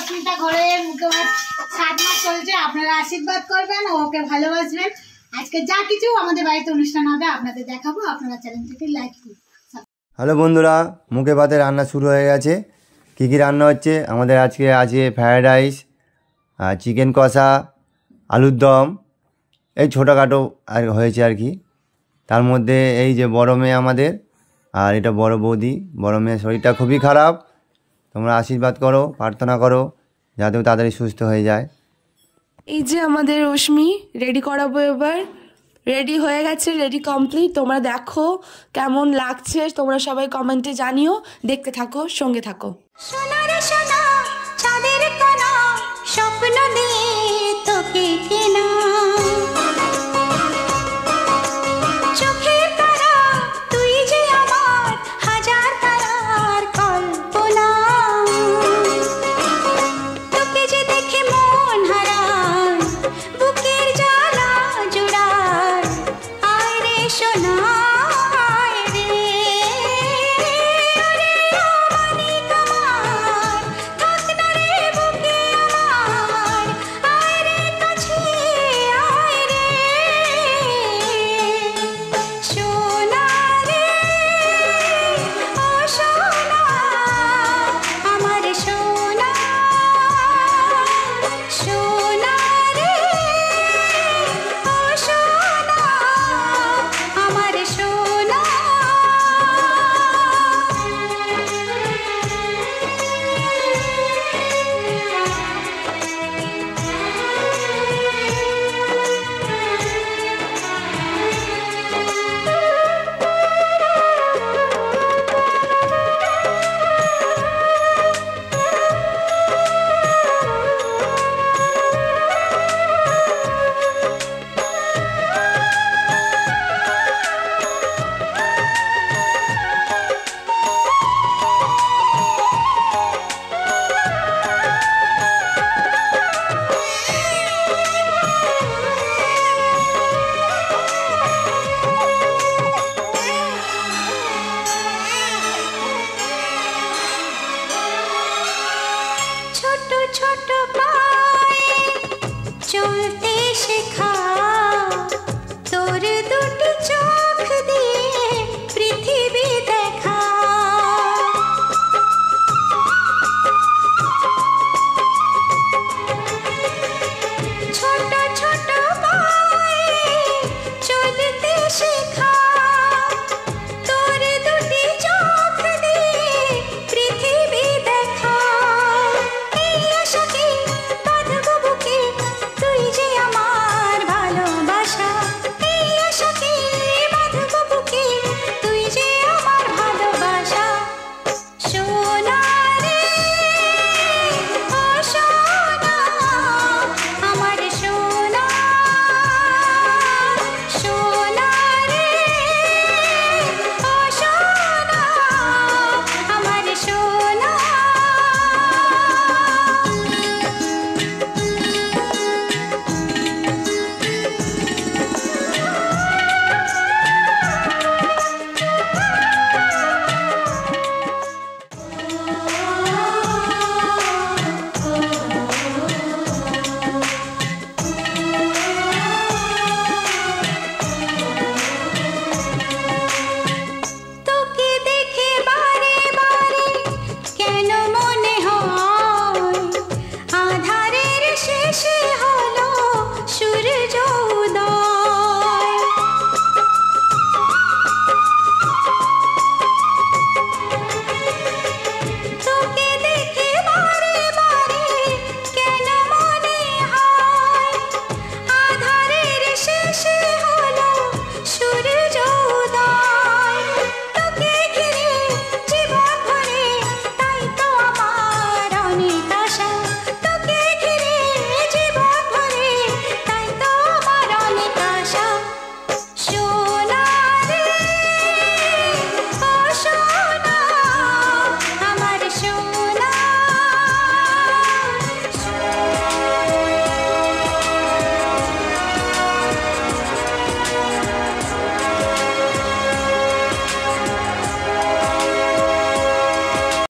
অস্মিতা ঘরে মুখে ভাত 7 মাস চলছে। আপনারা আশীর্বাদ করবেন, ওকে ভালোবাসবেন। আজকে যা কিছু আমাদের বাড়িতে অনুষ্ঠান হবে আপনাদের দেখাবো, আপনারা চ্যানেলটাকে লাইক করুন। হ্যালো বন্ধুরা, মুখে ভাতে রান্না শুরু হয়ে গেছে। কী কী রান্না হচ্ছে আমাদের আজকে? আছে ফ্রায়েড রাইস, চিকেন কষা, আলুর দম, এই ছোটোখাটো আর হয়েছে আর কি। তার মধ্যে এই যে বড় মেয়ে আমাদের, আর এটা বড় বৌদি। বড় মেয়ের শরীরটা খুবই খারাপ, তোমরা আশীর্বাদ করো, প্রার্থনা করো যাতে তাড়াতাড়ি সুস্থ হয়ে যায়। এই যে আমাদের রশ্মি রেডি করাবো এবার। রেডি হয়ে গেছে, রেডি কমপ্লিট। তোমরা দেখো কেমন লাগছে, তোমরা সবাই কমেন্টে জানিও। দেখতে থাকো, সঙ্গে থাকো। সোনারে সোনা চাঁদের কোনা স্বপ্ন দিয়ে তোকে কেনা চোখের তারা তুই যে আমার হাজার তারার কল্পনা তোকে যে দেখে মন হারায় বুকের জ্বালা জোড়ায় আয় রে সোনা ছোট ছোট